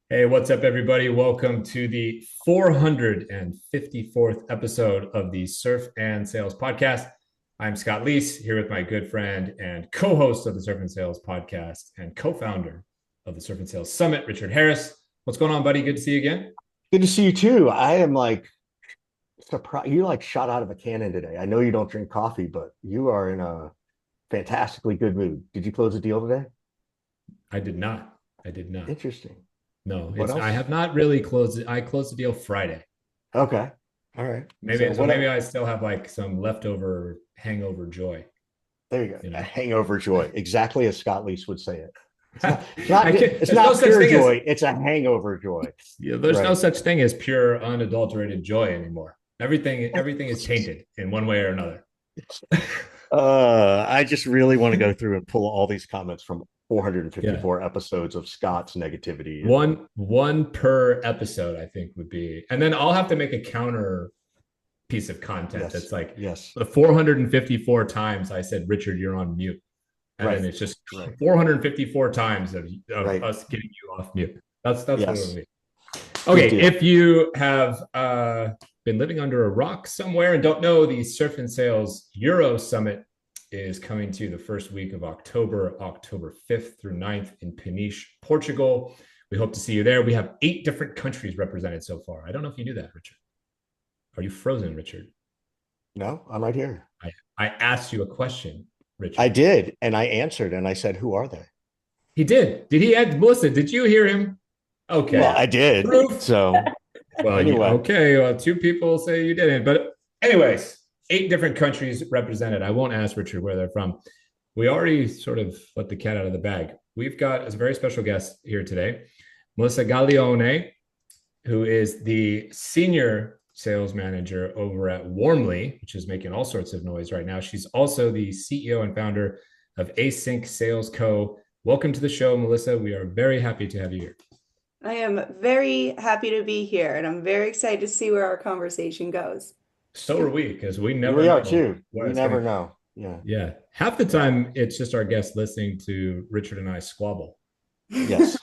Hey, what's up, everybody? Welcome to the 454th episode of the Surf and Sales Podcast. I'm Scott Leese here with my good friend and co host of the Surf and Sales Podcast and co founder of the Surf and Sales Summit, Richard Harris. What's going on, buddy? Good to see you again. Good to see you too. I am like surprised. You like shot out of a cannon today. I know you don't drink coffee, but you are in a fantastically good mood. Did you close a deal today? I did not. I did not. Interesting. No, What it's I else? have not really closed it. I closed the deal Friday. Okay. All right. So Maybe I still have like some leftover hangover joy, there you go. you A know. hangover joy, exactly as Scott Leese would say it. It's not. It's not. I can't, It's there's no not such pure thing as joy. It's a hangover joy. there's no Right. such thing as pure unadulterated joy anymore. Everything is tainted in one way or another. I just really want to go through and pull all these comments from Yeah. 454 episodes of Scott's negativity and One per episode, I think would be, and then I'll have to make a counter piece of content yes, that's like yes, the 454 times I said, Richard, you're on mute. And then right, it's just right, 454 times of right. us getting you off mute. That's what it'll Yes. be. Good Okay, deal. if you have been living under a rock somewhere and don't know, the Surf and Sales Euro Summit is coming to the first week of October, October 5th through 9th in Peniche, Portugal. We hope to see you there. We have 8 different countries represented so far. I don't know if you knew that, Richard. Are you frozen, Richard? No, I'm right here. I asked you a question, I Richard. did, and I answered, and I said, "Who are they?" He did. Did he add Melissa? Did you hear him? Well, Okay. I did. Proof. So Well, anyway, okay. Well, 2 people say you didn't. But, anyways, 8 different countries represented. I won't ask Richard where they're from. We already sort of let the cat out of the bag. We've got a very special guest here today, Melissa Gaglione, who is the senior sales manager over at Warmly, which is making all sorts of noise right now. She's also the CEO and founder of Async Sales Co. Welcome to the show, Melissa. We are very happy to have you here. I am very happy to be here, and I'm very excited to see where our conversation goes. So are we, because we never we are know too. where We it's never going. know. Yeah. Yeah. Half the time, it's just our guests listening to Richard and I squabble. Yes.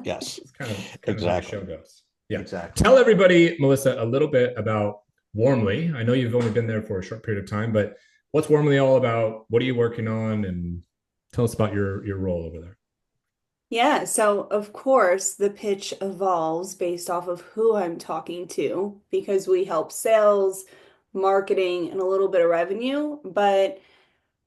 Yes. It's kind of how the Exactly. show goes. Yeah. Exactly. Tell everybody, Melissa, a little bit about Warmly. I know you've only been there for a short period of time, but what's Warmly all about? What are you working on? And tell us about your role over there. Yeah, so of course, the pitch evolves based off of who I'm talking to because we help sales, marketing, and a little bit of revenue. But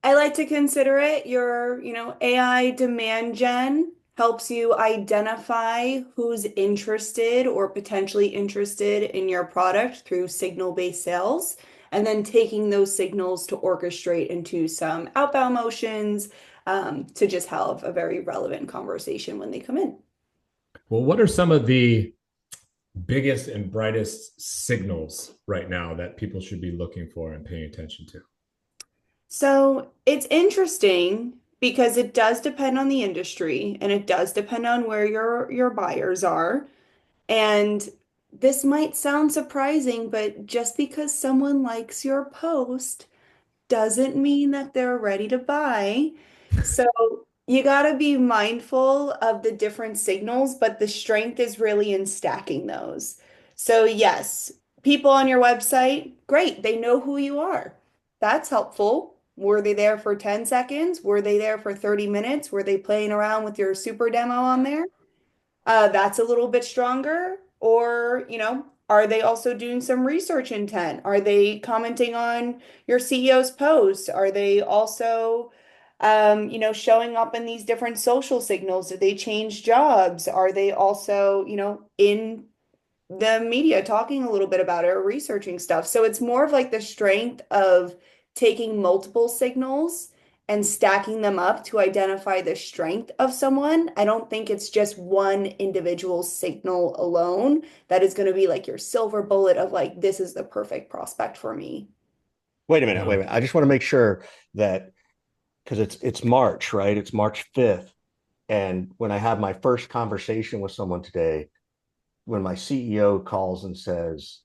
I like to consider it your AI demand gen helps you identify who's interested or potentially interested in your product through signal-based sales, and then taking those signals to orchestrate into some outbound motions to just have a very relevant conversation when they come in. Well, what are some of the biggest and brightest signals right now that people should be looking for and paying attention to? So it's interesting because it does depend on the industry and it does depend on where your buyers are. And this might sound surprising, but just because someone likes your post doesn't mean that they're ready to buy. So you got to be mindful of the different signals, but the strength is really in stacking those. So, yes, people on your website, great, they know who you are. That's helpful. Were they there for 10 seconds? Were they there for 30 minutes? Were they playing around with your super demo on there? That's a little bit stronger. Or are they also doing some research intent? Are they commenting on your CEO's post? Are they also, showing up in these different social signals? Did they change jobs? Are they also, in the media talking a little bit about it or researching stuff? So it's more of like the strength of taking multiple signals and stacking them up to identify the strength of someone. I don't think it's just one individual signal alone that is going to be like your silver bullet of like, this is the perfect prospect for me. Wait a minute. Wait a Wow. minute. I just want to make sure that because it's March, right? It's March 5th. And when I have my first conversation with someone today, when my CEO calls and says,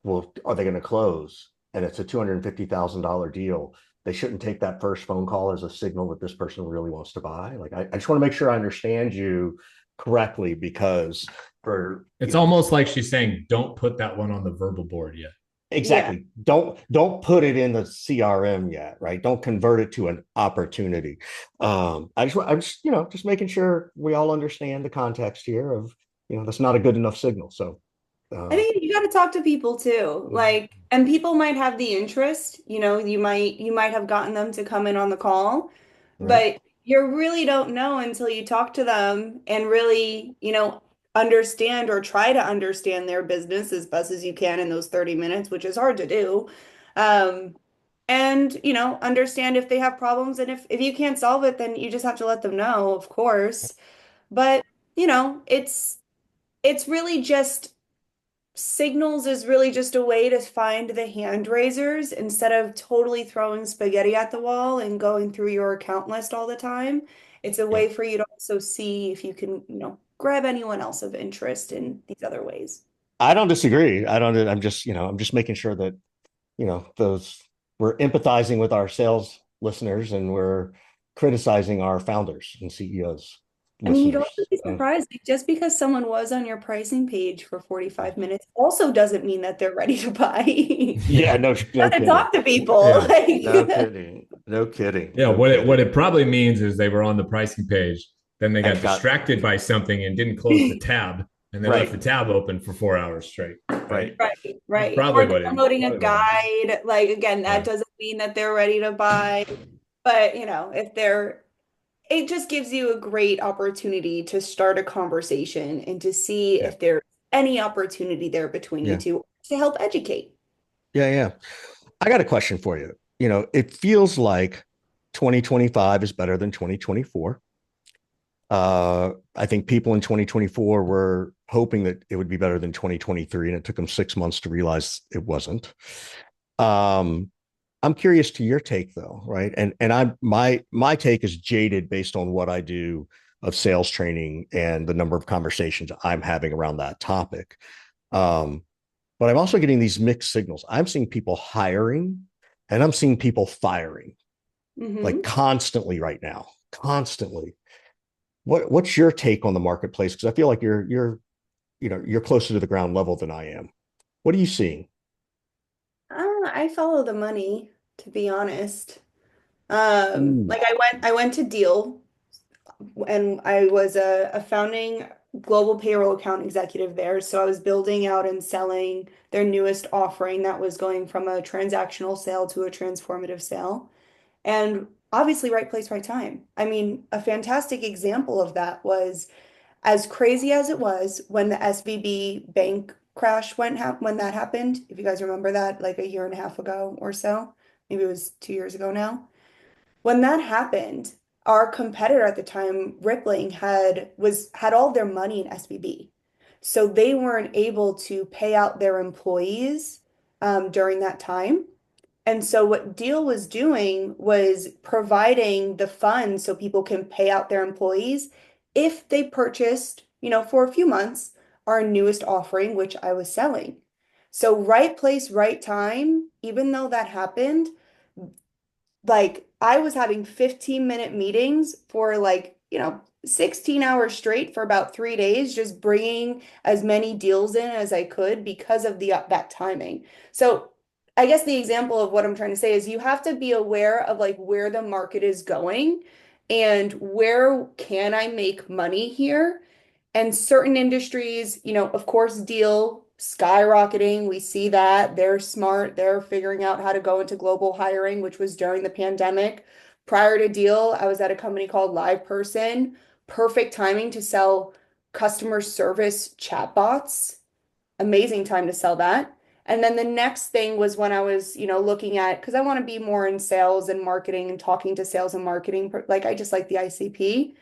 well, are they going to close? And it's a $250,000 deal. They shouldn't take that first phone call as a signal that this person really wants to buy. Like, I just want to make sure I understand you correctly because for It's almost like she's saying, don't put that one on the verbal board yet. exactly. Don't put it in the CRM yet, right? Don't convert it to an opportunity. I'm just, just making sure we all understand the context here of, that's not a good enough signal. So I think you got to talk to people too. Like, and people might have the interest, you might have gotten them to come in on the call, right. but you really don't know until you talk to them and really, understand or try to understand their business as best as you can in those 30 minutes, which is hard to do. Um, and, understand if they have problems, and if you can't solve it, then you just have to let them know, of course. But, it's really just signals is really just a way to find the hand raisers instead of totally throwing spaghetti at the wall and going through your account list all the time. It's a Yeah. way for you to also see if you can, grab anyone else of interest in these other ways. I don't disagree. I'm just making sure that, those we're empathizing with our sales listeners and we're criticizing our founders and CEOs I mean, you'd listeners. also be surprised, like, just because someone was on your pricing page for 45 minutes also doesn't mean that they're ready to buy. Yeah, no Gotta kidding. talk to people. Yeah. No Like, kidding. No kidding. Yeah, No what kidding. it probably means is they were on the pricing page, then they got And got distracted by something and didn't close the tab, and they left the right, tab open for 4 hours straight. Right? right. right, That's right. probably Or what downloading a probably what it means. guide. Like, again, that Yeah. doesn't mean that they're ready to buy. But, if they're, it just gives you a great opportunity to start a conversation and to see Yeah. if there's any opportunity there between you Yeah. two to help educate. Yeah. Yeah. I got a question for you. It feels like 2025 is better than 2024. I think people in 2024 were hoping that it would be better than 2023, and it took them 6 months to realize it wasn't. Um, I'm curious to your take though, right? And my take is jaded based on what I do of sales training and the number of conversations I'm having around that topic. Um, but I'm also getting these mixed signals. I'm seeing people hiring and I'm seeing people firing like Hmm. constantly right now, constantly. What's your take on the marketplace? Because I feel like you're closer to the ground level than I am. What are you seeing? I follow the money, to be honest. Ooh, Like I went to Deal, and I was a founding global payroll account executive there. So I was building out and selling their newest offering that was going from a transactional sale to a transformative sale. And obviously, right place, right time. I mean, a fantastic example of that was, as crazy as it was, when the SVB bank crash when that happened. If you guys remember that, like a year and a half ago or so, maybe it was 2 years ago now. When that happened, our competitor at the time, Rippling, had all their money in SVB. So they weren't able to pay out their employees during that time. And so what Deal was doing was providing the funds so people can pay out their employees if they purchased, for a few months, our newest offering, which I was selling. So right place, right time, even though that happened, like I was having 15-minute meetings for, 16 hours straight for about 3 days, just bringing as many deals in as I could because of that timing. So I guess the example of what I'm trying to say is you have to be aware of like where the market is going and where can I make money here. And certain industries, of course, Deal skyrocketing. We see that they're smart. They're figuring out how to go into global hiring, which was during the pandemic. Prior to Deal, I was at a company called Live Person. Perfect timing to sell customer service chatbots. Amazing time to sell that. And then the next thing was when I was, looking at, because I want to be more in sales and marketing and talking to sales and marketing. Like I just like the ICP.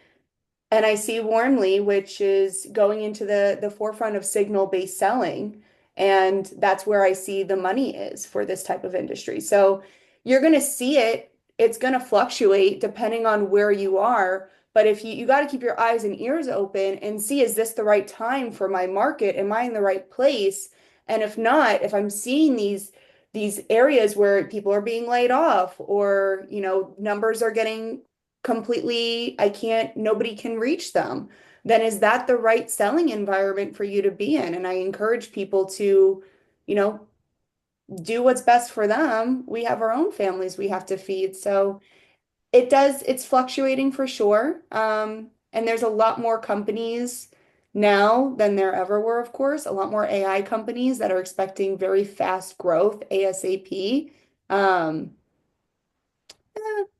And I see Warmly, which is going into the forefront of signal-based selling. And that's where I see the money is for this type of industry. So you're going to see it. It's going to fluctuate depending on where you are. But if you got to keep your eyes and ears open and see, is this the right time for my market? Am I in the right place? And if not, if I'm seeing these areas where people are being laid off, or, numbers are getting completely, nobody can reach them, then is that the right selling environment for you to be in? And I encourage people to, you know, do what's best for them. We have our own families we have to feed. So it's fluctuating for sure. And there's a lot more companies now than there ever were, of course, a lot more AI companies that are expecting very fast growth ASAP. Um,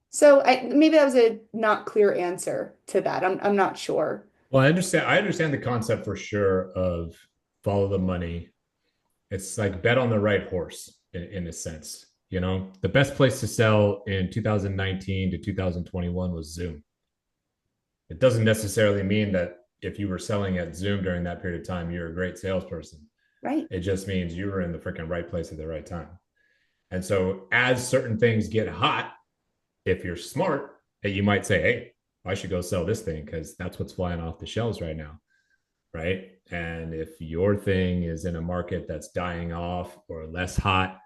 so maybe that was a not clear answer to that. I'm not sure. Well, I understand the concept for sure of follow the money. It's like bet on the right horse in a sense. You know, the best place to sell in 2019 to 2021 was Zoom. It doesn't necessarily mean that if you were selling at Zoom during that period of time, you're a great salesperson. Right. It just means you were in the freaking right place at the right time. And so as certain things get hot, if you're smart, you might say, hey, I should go sell this thing because that's what's flying off the shelves right now. Right. And if your thing is in a market that's dying off or less hot,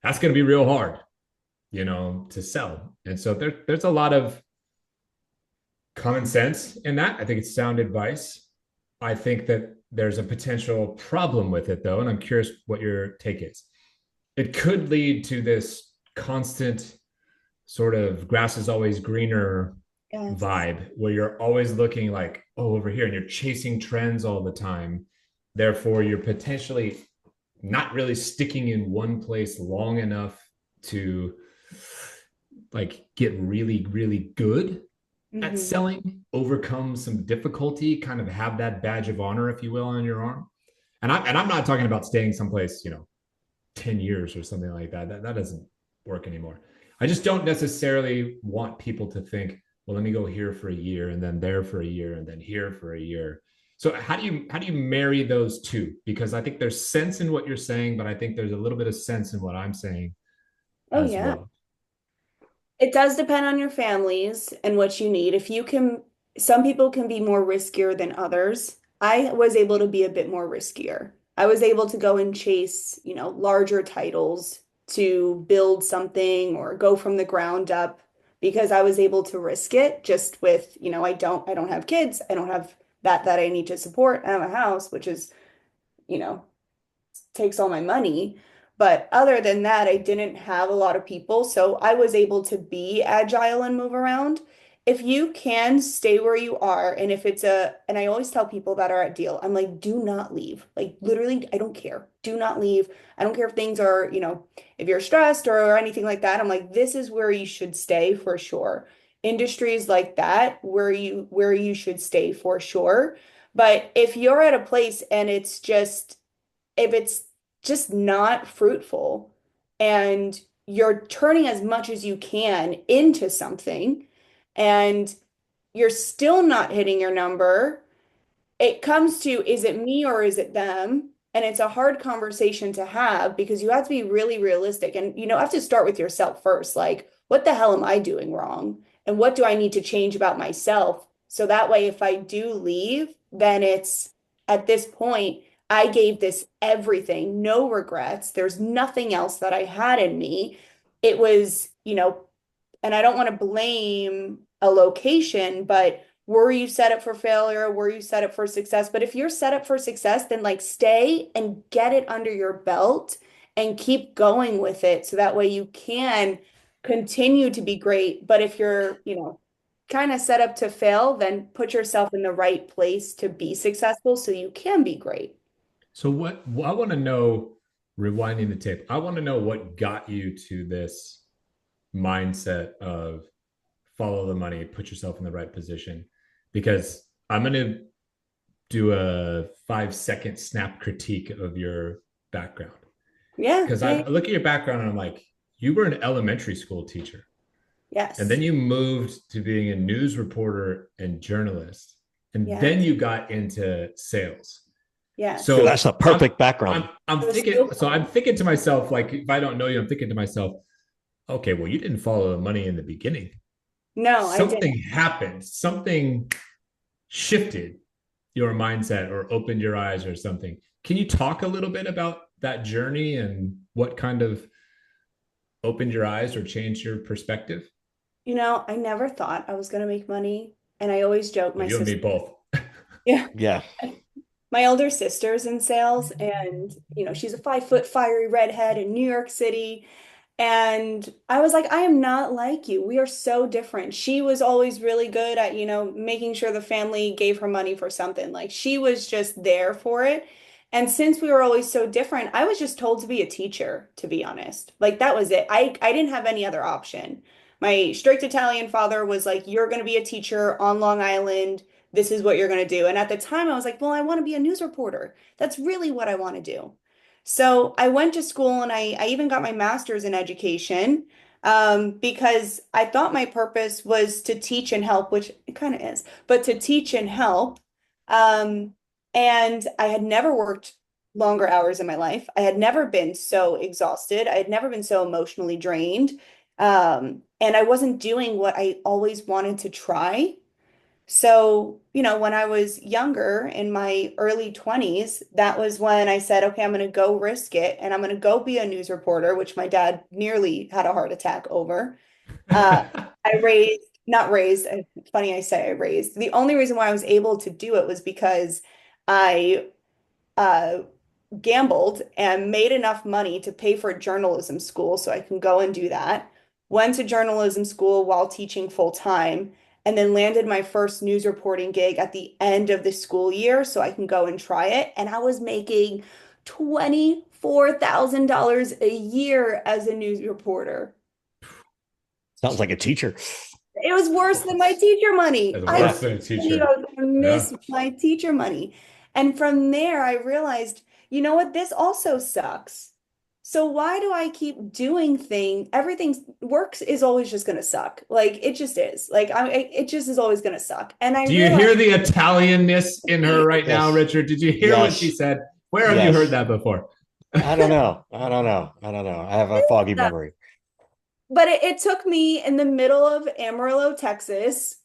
that's going to be real hard, to sell. And so there's a lot of common sense in that. I think it's sound advice. I think that there's a potential problem with it, though. And I'm curious what your take is. It could lead to this constant sort of grass is always greener Yes. vibe where you're always looking like, oh, over here, and you're chasing trends all the time. Therefore, you're potentially not really sticking in one place long enough to like get really, really good at Mhm. selling, overcome some difficulty, kind of have that badge of honor, if you will, on your arm. And I'm not talking about staying someplace, 10 years or something like that. That doesn't work anymore. I just don't necessarily want people to think, well, let me go here for a year and then there for a year and then here for a year. So how do you marry those two? Because I think there's sense in what you're saying, but I think there's a little bit of sense in what I'm saying Oh, as yeah. well. It does depend on your families and what you need. If you can, some people can be more riskier than others. I was able to be a bit more riskier. I was able to go and chase, larger titles to build something or go from the ground up because I was able to risk it just with, I don't have kids. I don't have that I need to support. I have a house, which is, you know, takes all my money. But other than that, I didn't have a lot of people. So I was able to be agile and move around. If you can stay where you are, and if it's and I always tell people that are at deal, I'm like, do not leave. Like, literally, I don't care. Do not leave. I don't care if things are, if you're stressed or anything like that. I'm like, this is where you should stay for sure. Industries like that, where you should stay for sure. But if you're at a place and if it's just not fruitful and you're turning as much as you can into something and you're still not hitting your number, it comes to, is it me or is it them? And it's a hard conversation to have because you have to be really realistic and have to start with yourself first. Like, what the hell am I doing wrong? And what do I need to change about myself? So that way, if I do leave, then it's at this point, I gave this everything, no regrets. There's nothing else that I had in me. It was, and I don't want to blame a location, but were you set up for failure? Were you set up for success? But if you're set up for success, then like stay and get it under your belt and keep going with it. So that way you can continue to be great. But if you're, kind of set up to fail, then put yourself in the right place to be successful so you can be great. So what I want to know, rewinding the tape, I want to know what got you to this mindset of follow the money, put yourself in the right position. Because I'm going to do a 5-second snap critique of your background. Yeah, Because yeah, I look at your background and I'm like, you were an elementary school teacher. And yes, then you moved to being a news reporter and journalist. And then yes, you got into sales. yes. Dude, So that's a I'm perfect background. I'm It was thinking, so so I'm fun. thinking to myself, like, if I don't know you, I'm thinking to myself, okay, well, you didn't follow the money in the beginning. No, I didn't. Something happened, something shifted your mindset or opened your eyes or something. Can you talk a little bit about that journey and what kind of opened your eyes or changed your perspective? I never thought I was going to make money. And I always joke, Well, my you and me sister, both. Yeah. Yeah. My older sister's in sales, and she's a 5 foot fiery redhead in New York City. And I was like, I am not like you. We are so different. She was always really good at, making sure the family gave her money for something. Like she was just there for it. And since we were always so different, I was just told to be a teacher, to be honest. Like that was it. I didn't have any other option. My strict Italian father was like, you're going to be a teacher on Long Island. This is what you're going to do. And at the time, I was like, well, I want to be a news reporter. That's really what I want to do. So I went to school and I even got my master's in education because I thought my purpose was to teach and help, which it kind of is, but to teach and help. Um, and I had never worked longer hours in my life. I had never been so exhausted. I had never been so emotionally drained. And I wasn't doing what I always wanted to try. So, when I was younger in my early 20s, that was when I said, okay, I'm going to go risk it and I'm going to go be a news reporter, which my dad nearly had a heart attack over. I raised, not raised, funny I say I raised. The only reason why I was able to do it was because I uh, gambled and made enough money to pay for journalism school so I can go and do that. Went to journalism school while teaching full time, and then landed my first news reporting gig at the end of the school year so I can go and try it. And I was making $24,000 a year as a news reporter. Sounds like a teacher. It was worse than my teacher money. That's I Yeah. worse than a couldn't believe I teacher. was going to Yeah. miss my teacher money. And from there, I realized, you know what? This also sucks. So why do I keep doing everything works is always just going to suck. Like it just is. Like it just is always going to suck. And I Do you realized hear the Italianness in her right now, Yes. Richard? Did you hear what she Yes. said? Where have you heard Yes. that before? I don't know. I don't know. I don't know. I have a foggy memory. but it took me in the middle of Amarillo, Texas.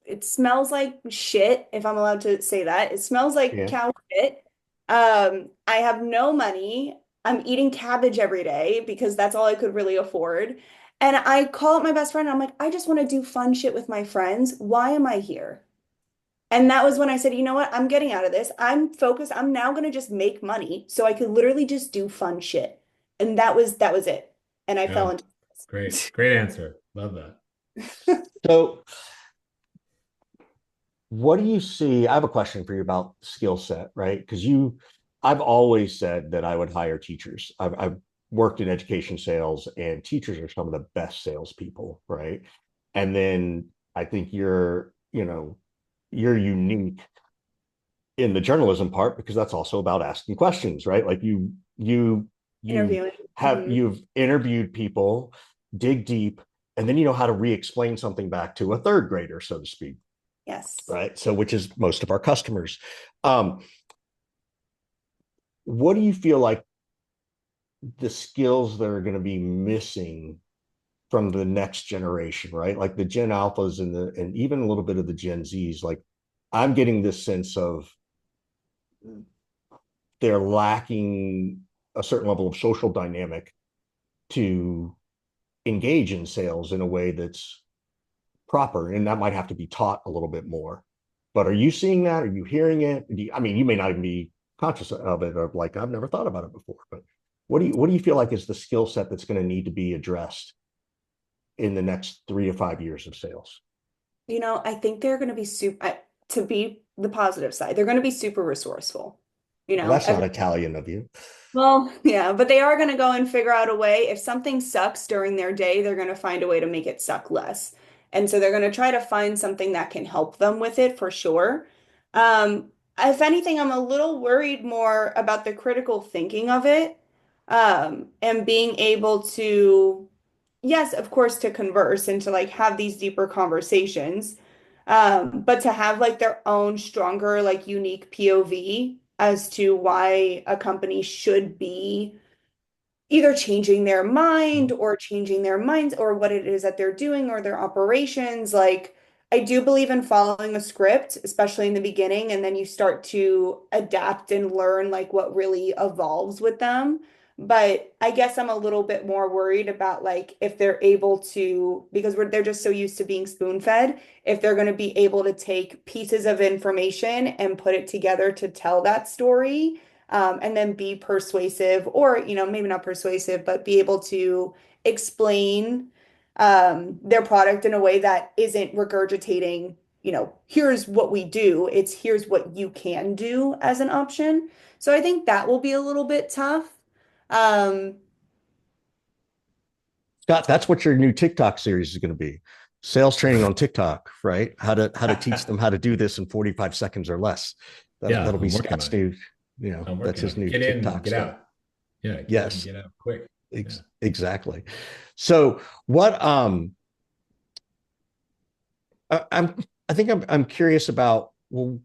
It smells like shit, if I'm allowed to say that. It smells like Yeah. cow shit. I have no money. I'm eating cabbage every day because that's all I could really afford. And I call up my best friend and I'm like, I just want to do fun shit with my friends. Why am I here? And that was when I said, you know what? I'm getting out of this. I'm focused. I'm now going to just make money so I could literally just do fun shit. And that was it. And I fell Yeah. into Great. Great answer. Love that. So, what do you see? I have a question for you about skill set, right? Because I've always said that I would hire teachers. I've worked in education sales, and teachers are some of the best salespeople, right? And then I think you're unique in the journalism part because that's also about asking questions, right? Like you interviewing. have you've interviewed people, dig deep, and then you know how to re-explain something back to a third grader, so to speak, Yes. right? So which is most of our customers. Um, what do you feel like the skills that are going to be missing from the next generation, right? Like the Gen Alphas and even a little bit of the Gen Zs. Like I'm getting this sense of they're lacking a certain level of social dynamic to engage in sales in a way that's proper, and that might have to be taught a little bit more. But are you seeing that? Are you hearing it? I mean, you may not even be conscious of it, or like I've never thought about it before. But what do you feel like is the skill set that's going to need to be addressed in the next 3 to 5 years of sales? I think they're going to be to be the positive side, they're going to be super resourceful. Well, that's not Every Italian of you. Well, yeah, but they are going to go and figure out a way. If something sucks during their day, they're going to find a way to make it suck less. And so they're going to try to find something that can help them with it for sure. If anything, I'm a little worried more about the critical thinking of it, and being able to, yes, of course, to converse and to like have these deeper conversations, but to have like their own stronger, like unique POV as to why a company should be either changing their mind or changing their minds or what it is that they're doing or their operations. Like, I do believe in following a script, especially in the beginning, and then you start to adapt and learn like what really evolves with them. But I guess I'm a little bit more worried about like if they're able to, because they're just so used to being spoon-fed, if they're going to be able to take pieces of information and put it together to tell that story, and then be persuasive, or, maybe not persuasive, but be able to explain their product in a way that isn't regurgitating, here's what we do. It's here's what you can do as an option. So I think that will be a little bit tough. Um, Scott, that's what your new TikTok series is going to be. Sales training on TikTok, right? How to teach them how to do this in 45 seconds or less. Yeah, That'll be I'm working on Scott's it. new, I'm that's working on his it. new Get in, TikTok get stuff. out. Yeah, get in, Yes, get out quick. Yeah. exactly. So what I'm I think I'm curious about, well,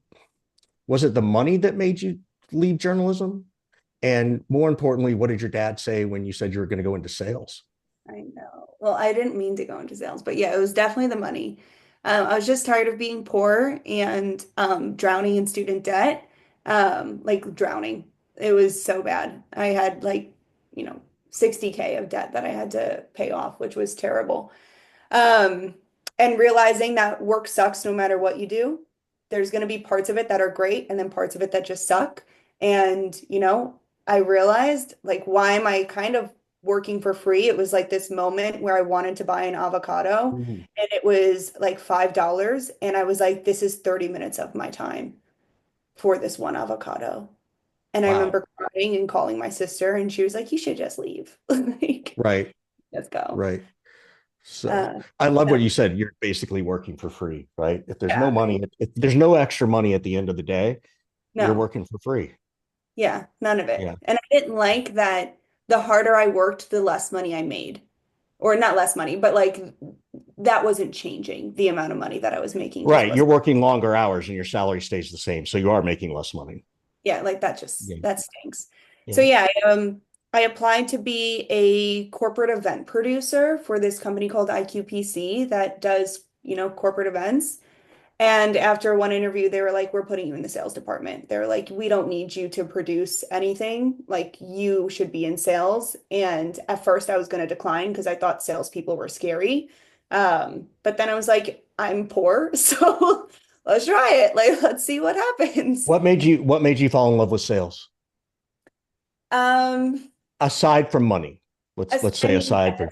was it the money that made you leave journalism? And more importantly, what did your dad say when you said you were going to go into sales? I know. Well, I didn't mean to go into sales, but yeah, it was definitely the money. I was just tired of being poor and drowning in student debt. Like drowning. It was so bad. I had like, 60K of debt that I had to pay off, which was terrible. Um, and realizing that work sucks no matter what you do. There's going to be parts of it that are great and then parts of it that just suck. And, I realized like, why am I kind of working for free? It was like this moment where I wanted to buy an avocado Ooh, and it was like $5. And I was like, this is 30 minutes of my time for this one avocado. And I wow. remember crying and calling my sister and she was like, you should just leave. Like, Right, let's go. right. So Uh, I love so what you said. You're basically working for free, right? If there's no yeah, money, if there's no extra money at the end of the day, you're no. working for free. Yeah, none of it. Yeah. And I didn't like that the harder I worked, the less money I made. Or not less money, but like that wasn't changing. The amount of money that I was making just Right. You're wasn't. working longer hours and your salary stays the same. So you are making less money. Yeah, like Yeah. that stinks. So Yeah. yeah, I applied to be a corporate event producer for this company called IQPC that does, corporate events. And after one interview, they were like, we're putting you in the sales department. They're like, we don't need you to produce anything. Like, you should be in sales. And at first, I was going to decline because I thought salespeople were scary. But then I was like, I'm poor, so let's try it. Like, let's see what happens. What made you fall in love with sales? Um, Aside from money. Let's I say mean, aside from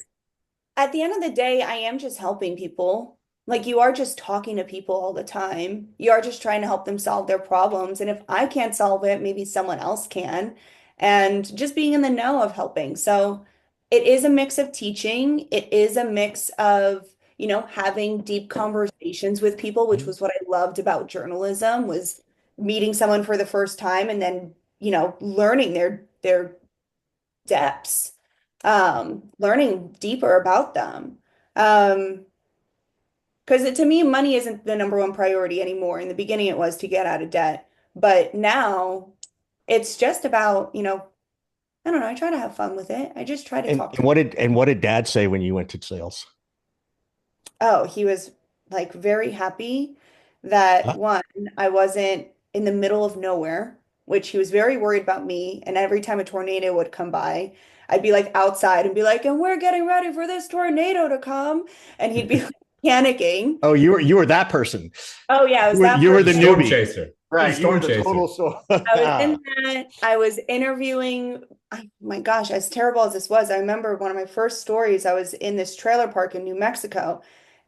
at the end of the day, I am just helping people. Like you are just talking to people all the time. You are just trying to help them solve their problems. And if I can't solve it, maybe someone else can. And just being in the know of helping. So it is a mix of teaching. It is a mix of, having deep conversations with people, which was what I loved about journalism, was meeting someone for the first time and then, learning their depths, learning deeper about them. Um, because to me, money isn't the number one priority anymore. In the beginning, it was to get out of debt, but now it's just about, I don't know, I try to have fun with it. I just try to and, talk and to. what did dad say when you went to sales? Oh, he was like very happy that Huh? one, I wasn't in the middle of nowhere, which he was very worried about me. And every time a tornado would come by, I'd be like outside and be like, and we're getting ready for this tornado to come. And he'd be like, panicking. Oh, you were that person. Oh, yeah, it You was were that you were person. the Storm newbie. chaser. You're the Right. You were storm the chaser. total so I was in that. I was interviewing. My gosh, as terrible as this was, I remember one of my first stories. I was in this trailer park in New Mexico,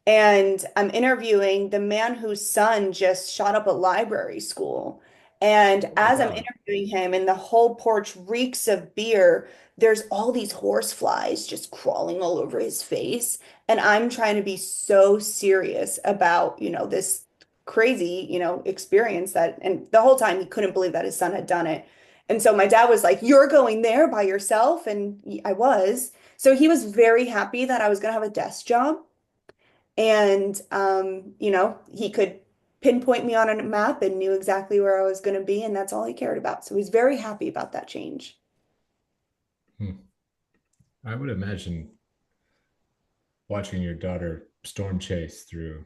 and I'm interviewing the man whose son just shot up a library school. And Oh my as I'm God. interviewing him, and the whole porch reeks of beer, there's all these horse flies just crawling all over his face. And I'm trying to be so serious about, this crazy, experience that, and the whole time he couldn't believe that his son had done it. And so my dad was like, "You're going there by yourself?" And I was. So he was very happy that I was going to have a desk job. And, he could pinpoint me on a map and knew exactly where I was going to be. And that's all he cared about. So he's very happy about that change. Hmm. I would imagine watching your daughter storm chase through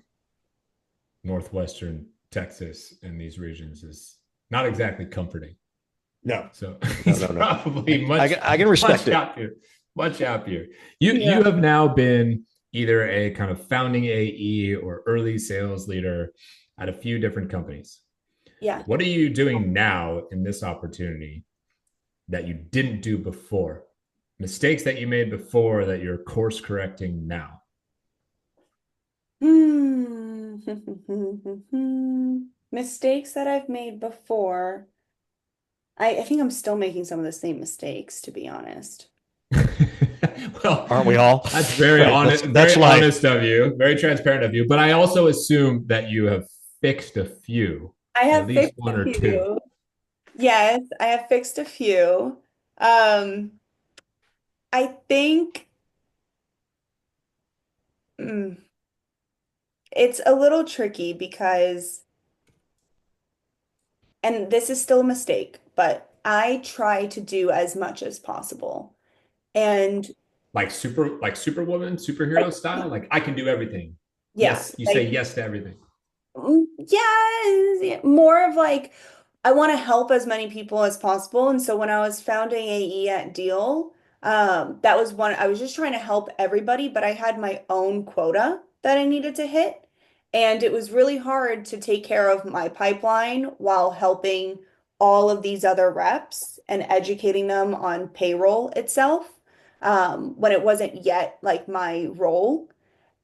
northwestern Texas and these regions is not exactly comforting. No, So no, he's no, no. probably I can much respect it. happier, much happier. You Yeah. have now been either a kind of founding AE or early sales leader at a few different companies. Yeah. What are you doing now in this opportunity that you didn't do before? Mistakes that you made before that you're course correcting now. Hmm. Mistakes that I've made before. I think I'm still making some of the same mistakes, to be honest. Well, Aren't we all? that's very Right. honest, That's very life. honest of you, very transparent of you. But I also assume that you have fixed a few, I at have least fixed one a or two. few. Yes, I have fixed a few. Um, I think mm, it's a little tricky because, and this is still a mistake, but I try to do as much as possible. And Like Superwoman, like, superhero style. Like I can do everything. yeah, Yes, you say like yes to everything. yeah, more of like I want to help as many people as possible. And so when I was founding AE at Deal, that was one I was just trying to help everybody, but I had my own quota that I needed to hit. And it was really hard to take care of my pipeline while helping all of these other reps and educating them on payroll itself, when it wasn't yet like my role.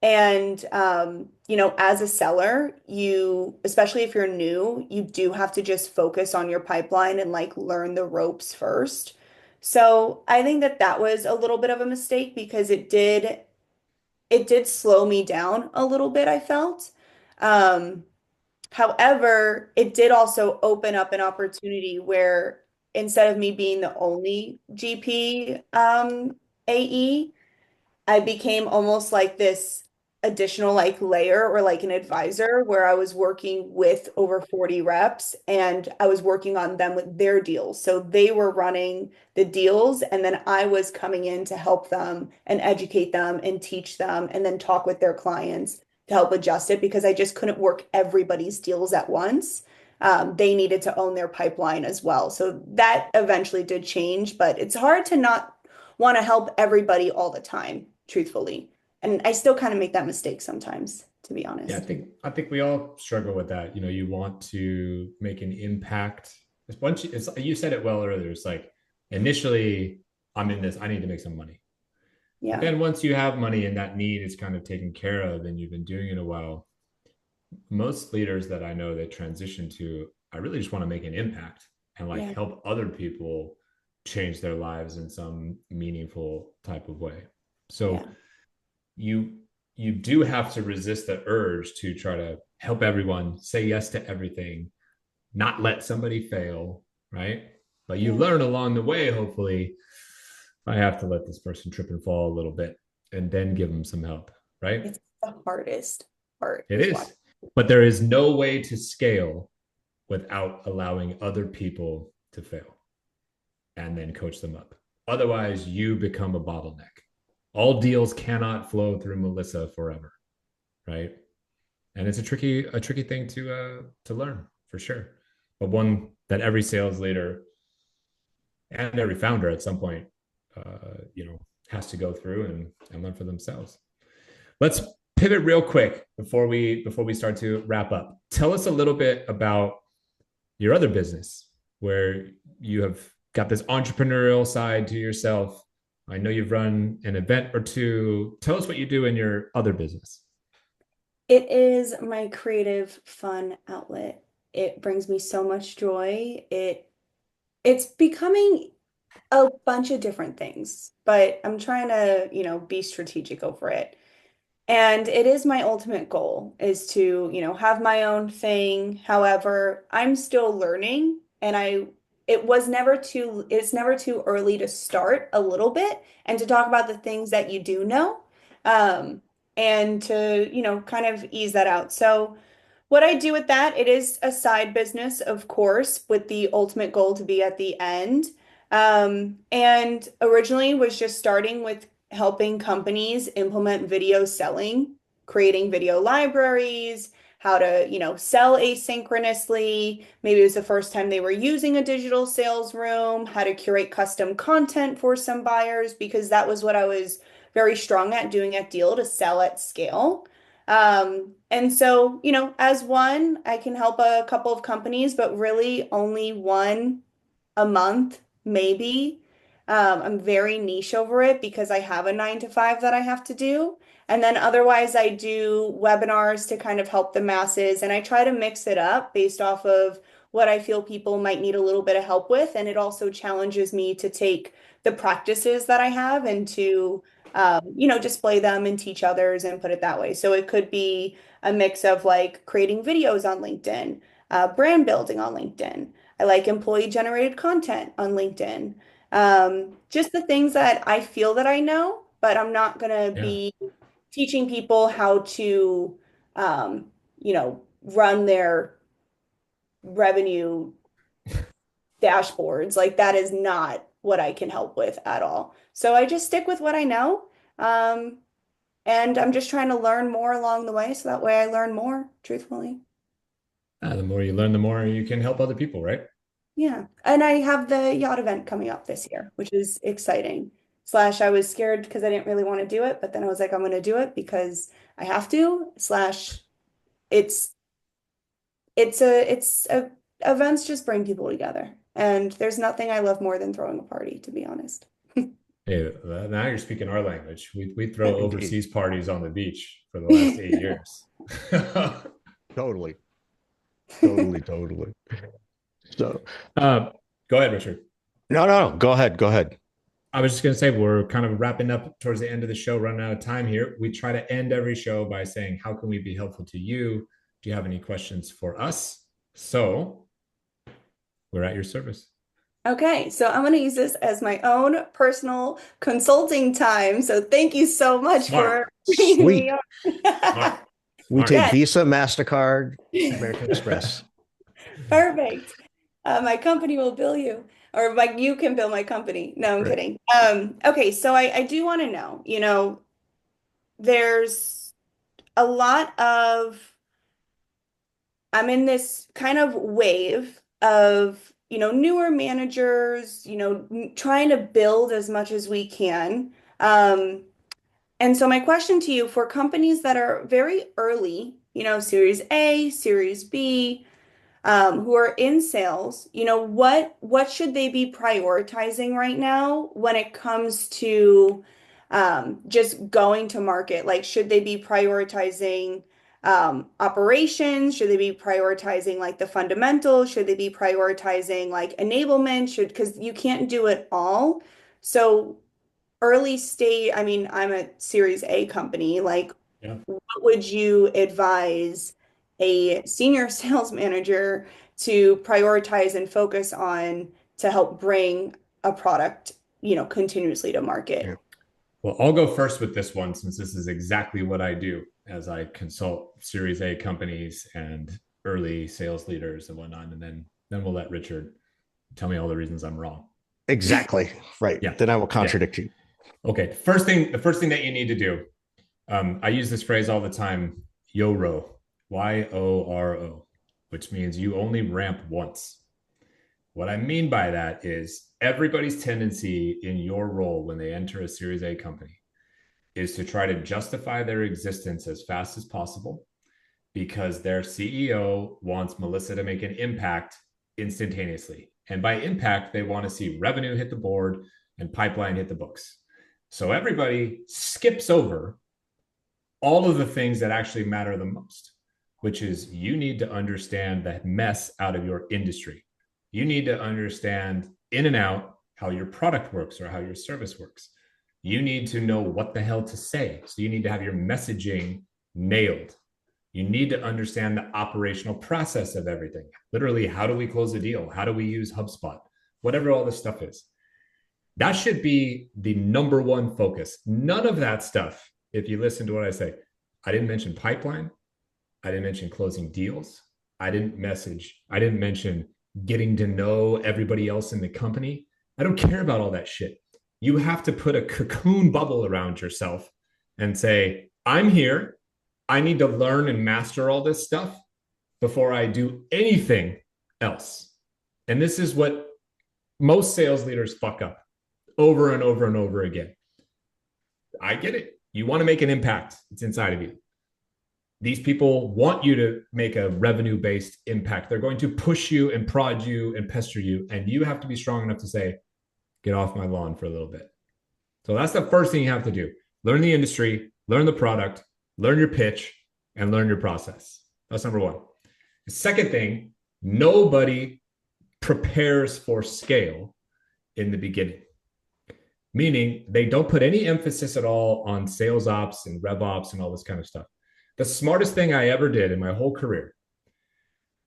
And as a seller, especially if you're new, you do have to just focus on your pipeline and like learn the ropes first. So I think that that was a little bit of a mistake because it did slow me down a little bit, I felt. Um, However, it did also open up an opportunity where instead of me being the only GP AE, I became almost like this additional like layer or like an advisor where I was working with over 40 reps and I was working on them with their deals. So they were running the deals and then I was coming in to help them and educate them and teach them and then talk with their clients to help adjust it because I just couldn't work everybody's deals at once. They needed to own their pipeline as well. So that eventually did change, but it's hard to not want to help everybody all the time, truthfully. And I still kind of make that mistake sometimes, to be Yeah, I honest. think I think we all struggle with that. You want to make an impact. You said it well earlier. It's like initially I'm in this, I need to make some money. But Yeah. then once you have money and that need is kind of taken care of and you've been doing it a while, most leaders that I know that transition to, I really just want to make an impact and like Yeah. help other people change their lives in some meaningful type of way. So Yeah. you you do have to resist the urge to try to help everyone, say yes to everything, not let somebody fail, right? But you Yeah. learn along the way, hopefully, I have to let this person trip and fall a little bit and then give them some help, right? It's the hardest part It is why. is. But there is no way to scale without allowing other people to fail and then coach them up. Otherwise, you become a bottleneck. All deals cannot flow through Melissa forever, right? And it's a tricky thing to learn for sure, but one that every sales leader and every founder at some point, has to go through and learn for themselves. Let's pivot real quick before we start to wrap up. Tell us a little bit about your other business where you have got this entrepreneurial side to yourself. I know you've run an event or two. Tell us what you do in your other business. It is my creative fun outlet. It brings me so much joy. It's becoming a bunch of different things, but I'm trying to, be strategic over it. And it is my ultimate goal is to, have my own thing. However, I'm still learning and it's never too early to start a little bit and to talk about the things that you do know. Um, and to, kind of ease that out. So what I do with that, it is a side business, of course, with the ultimate goal to be at the end. And originally was just starting with helping companies implement video selling, creating video libraries, how to, sell asynchronously. Maybe it was the first time they were using a digital sales room, how to curate custom content for some buyers, because that was what I was very strong at doing at Deal to sell at scale. And so, as one, I can help a couple of companies, but really only one a month, maybe. I'm very niche over it because I have a 9 to 5 that I have to do. And then otherwise, I do webinars to kind of help the masses. And I try to mix it up based off of what I feel people might need a little bit of help with. And it also challenges me to take the practices that I have and to, display them and teach others and put it that way. So it could be a mix of like creating videos on LinkedIn, brand building on LinkedIn. I like employee generated content on LinkedIn. Just the things that I feel that I know, but I'm not going to Yeah. be teaching people how to, run their revenue dashboards. Like that is not what I can help with at all. So I just stick with what I know. Um, and I'm just trying to learn more along the way. So that way I learn more, truthfully. The more you learn, the more you can help other people, right? Yeah. And I have the yacht event coming up this year, which is exciting. Slash, I was scared because I didn't really want to do it, but then I was like, I'm going to do it because I have to. Slash, it's it's a events just bring people together. And there's nothing I love more than throwing a party, to be honest. Hey, now you're speaking our language. We throw Indeed. overseas parties on the beach for the last 8 years. Totally. Totally. Totally. So, Go ahead, Richard. no. Go ahead. Go ahead. I was just going to say, we're kind of wrapping up towards the end of the show, running out of time here. We try to end every show by saying, how can we be helpful to you? Do you have any questions for us? So we're at your service. Okay, so I'm going to use this as my own personal consulting time. So thank you so much Smart. for bringing me Sweet. on. Smart. We Smart. take Yeah. Visa, MasterCard, American Express. Perfect. My company will bill you, or like you can bill my company. No, I'm Right. kidding. Okay, so I do want to know, there's a lot of, I'm in this kind of wave of, newer managers, trying to build as much as we can. And so my question to you, for companies that are very early, Series A, Series B, who are in sales, what should they be prioritizing right now when it comes to just going to market? Like, should they be prioritizing operations? Should they be prioritizing like the fundamentals? Should they be prioritizing like enablement? Because you can't do it all. So early stage, I mean, I'm a Series A company. Like, Yeah. what would you advise a senior sales manager to prioritize and focus on to help bring a product, continuously to Yeah. market? Well, I'll go first with this one since this is exactly what I do as I consult Series A companies and early sales leaders and whatnot. And then we'll let Richard tell me all the reasons I'm wrong. Exactly. Right. Yeah. Then I will contradict you. Okay. The first thing that you need to do, I use this phrase all the time, YORO, YORO, which means you only ramp once. What I mean by that is everybody's tendency in your role when they enter a Series A company is to try to justify their existence as fast as possible because their CEO wants Melissa to make an impact instantaneously. And by impact, they want to see revenue hit the board and pipeline hit the books. So everybody skips over all of the things that actually matter the most, which is you need to understand the mess out of your industry. You need to understand in and out how your product works or how your service works. You need to know what the hell to say. So you need to have your messaging nailed. You need to understand the operational process of everything. Literally, how do we close a deal? How do we use HubSpot? Whatever all this stuff is. That should be the number one focus. None of that stuff, if you listen to what I say, I didn't mention pipeline. I didn't mention closing deals. I didn't mention getting to know everybody else in the company. I don't care about all that shit. You have to put a cocoon bubble around yourself and say, I'm here. I need to learn and master all this stuff before I do anything else. And this is what most sales leaders fuck up over and over and over again. I get it. You want to make an impact, it's inside of you. These people want you to make a revenue based impact. They're going to push you and prod you and pester you. And you have to be strong enough to say, get off my lawn for a little bit. So that's the first thing you have to do. Learn the industry, learn the product, learn your pitch, and learn your process. That's number one. The second thing, nobody prepares for scale in the beginning, meaning they don't put any emphasis at all on sales ops and rev ops and all this kind of stuff. The smartest thing I ever did in my whole career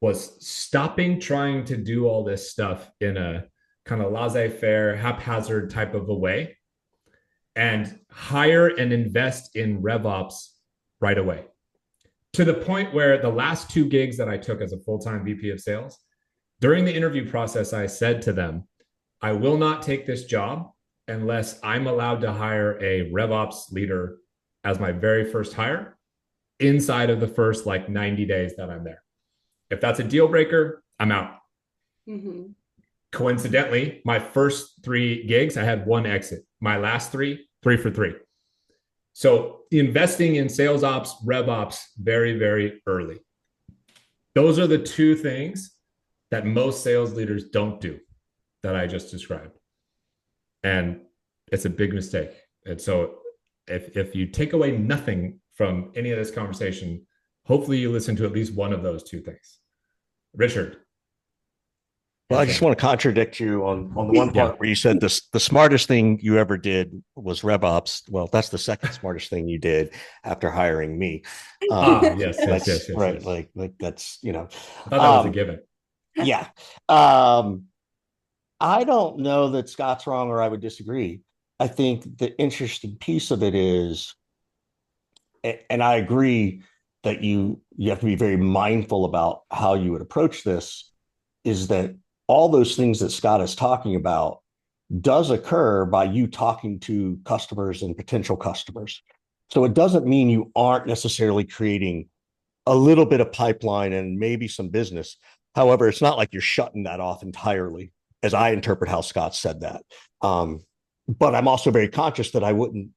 was stopping trying to do all this stuff in a kind of laissez-faire, haphazard type of a way, and hire and invest in rev ops right away. To the point where the last 2 gigs that I took as a full-time VP of sales, during the interview process, I said to them, I will not take this job unless I'm allowed to hire a rev ops leader as my very first hire inside of the first 90 days that I'm there. If that's a deal breaker, I'm out. Mm-hmm. Coincidentally, my first 3 gigs, I had 1 exit. My last 3 for 3. So investing in sales ops, rev ops, very, very early. Those are the 2 things that most sales leaders don't do that I just described. And it's a big mistake. And so if you take away nothing from any of this conversation, hopefully you listen to at least one of those 2 things. Richard. Well, I just want to contradict you on the one part where you said the smartest thing you ever did was rev ops. Well, that's the second smartest thing you did after hiring me. Yes. Right. Yes. Like that's, I thought that was a given. Yeah. I don't know that Scott's wrong or I would disagree. I think the interesting piece of it is, and I agree that you have to be very mindful about how you would approach this, is that all those things that Scott is talking about does occur by you talking to customers and potential customers. So it doesn't mean you aren't necessarily creating a little bit of pipeline and maybe some business. However, it's not like you're shutting that off entirely, as I interpret how Scott said that. But I'm also very conscious that I wouldn't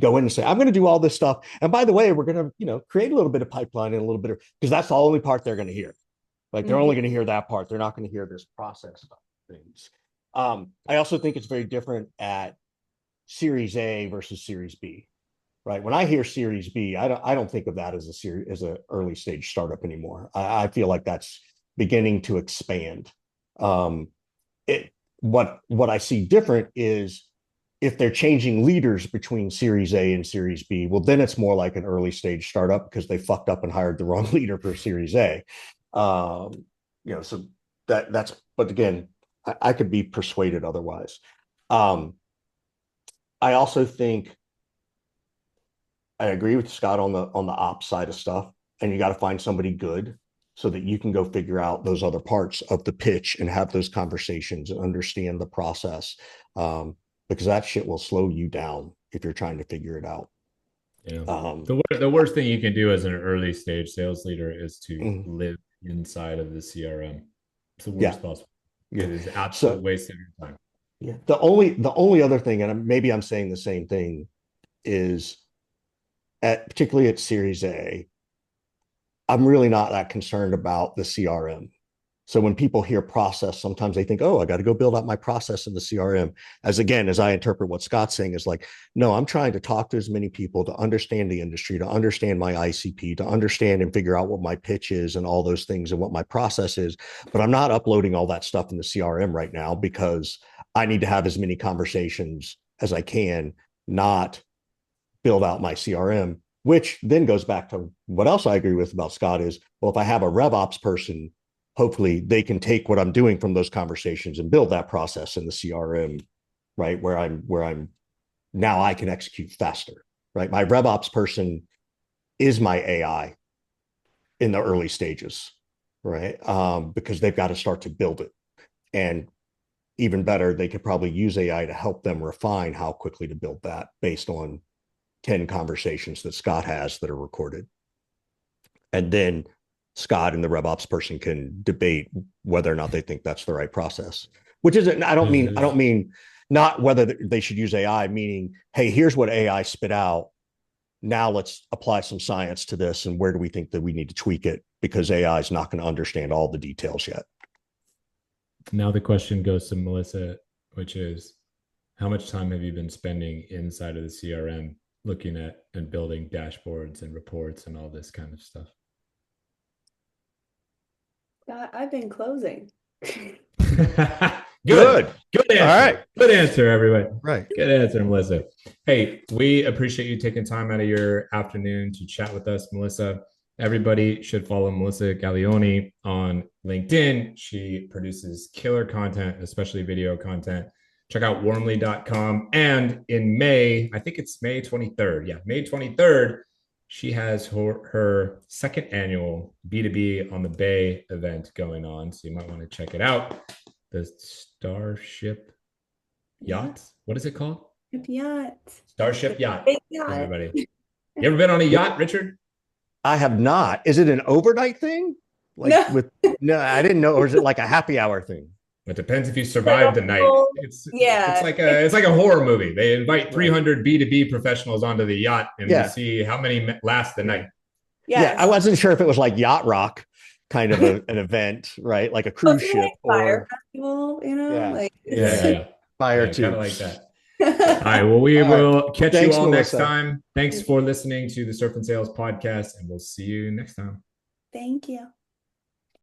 go in and say, I'm going to do all this stuff. And by the way, we're going to, create a little bit of pipeline and a little bit of, because that's the only part they're going to hear. Like they're only going to hear that part. They're not going to hear this process of things. I also think it's very different at Series A versus Series B, right? When I hear Series B, I don't think of that as an early stage startup anymore. I feel like that's beginning to expand. What I see different is if they're changing leaders between Series A and Series B, well, then it's more like an early stage startup because they fucked up and hired the wrong leader for Series A. So that's, but again, I could be persuaded otherwise. I also think I agree with Scott on the ops side of stuff, and you got to find somebody good so that you can go figure out those other parts of the pitch and have those conversations and understand the process. Because that shit will slow you down if you're trying to figure it out. Yeah. The worst thing you can do as an early stage sales leader is to live inside of the CRM. It's the worst possible. It is absolute waste of your time. Yeah. The only other thing, and maybe I'm saying the same thing, is particularly at Series A, I'm really not that concerned about the CRM. So when people hear process, sometimes they think, oh, I got to go build out my process in the CRM. As I interpret what Scott's saying is like, no, I'm trying to talk to as many people to understand the industry, to understand my ICP, to understand and figure out what my pitch is and all those things and what my process is. But I'm not uploading all that stuff in the CRM right now because I need to have as many conversations as I can, not build out my CRM, which then goes back to what else I agree with about Scott is, well, if I have a RevOps person, hopefully they can take what I'm doing from those conversations and build that process in the CRM, right? Where I'm now I can execute faster, right? My RevOps person is my AI in the early stages, right? Because they've got to start to build it. And even better, they could probably use AI to help them refine how quickly to build that based on 10 conversations that Scott has that are recorded. And then Scott and the RevOps person can debate whether or not they think that's the right process. Which isn't, I don't mean not whether they should use AI, meaning, hey, here's what AI spit out. Now let's apply some science to this. And where do we think that we need to tweak it? Because AI is not going to understand all the details yet. Now the question goes to Melissa, which is, how much time have you been spending inside of the CRM looking at and building dashboards and reports and all this kind of stuff? I've been closing. Good answer. All right. Good answer, everybody. Right. Good answer, Melissa. Hey, we appreciate you taking time out of your afternoon to chat with us, Melissa. Everybody should follow Melissa Gaglione on LinkedIn. She produces killer content, especially video content. Check out warmly.com. And in May, I think it's May 23rd. Yeah, May 23rd, she has her second annual B2B on the Bay event going on. So you might want to check it out. The Starship Yacht. What is it called? Yacht. Starship Yacht. Yacht. Everybody. You ever been on a yacht, Richard? I have not. Is it an overnight thing? No, I didn't know. Or is it like a happy hour thing? It depends if you survive the night. It's like a horror movie. They invite 300 B2B professionals onto the yacht and we see how many last the night. Yeah, I wasn't sure if it was like Yacht Rock kind of an event, right? Like a cruise ship fire festival, fire too. Kind of like that. All right. Well, we will catch you all next time. Thanks for listening to the Surf and Sales podcast, and we'll see you next time. Thank you.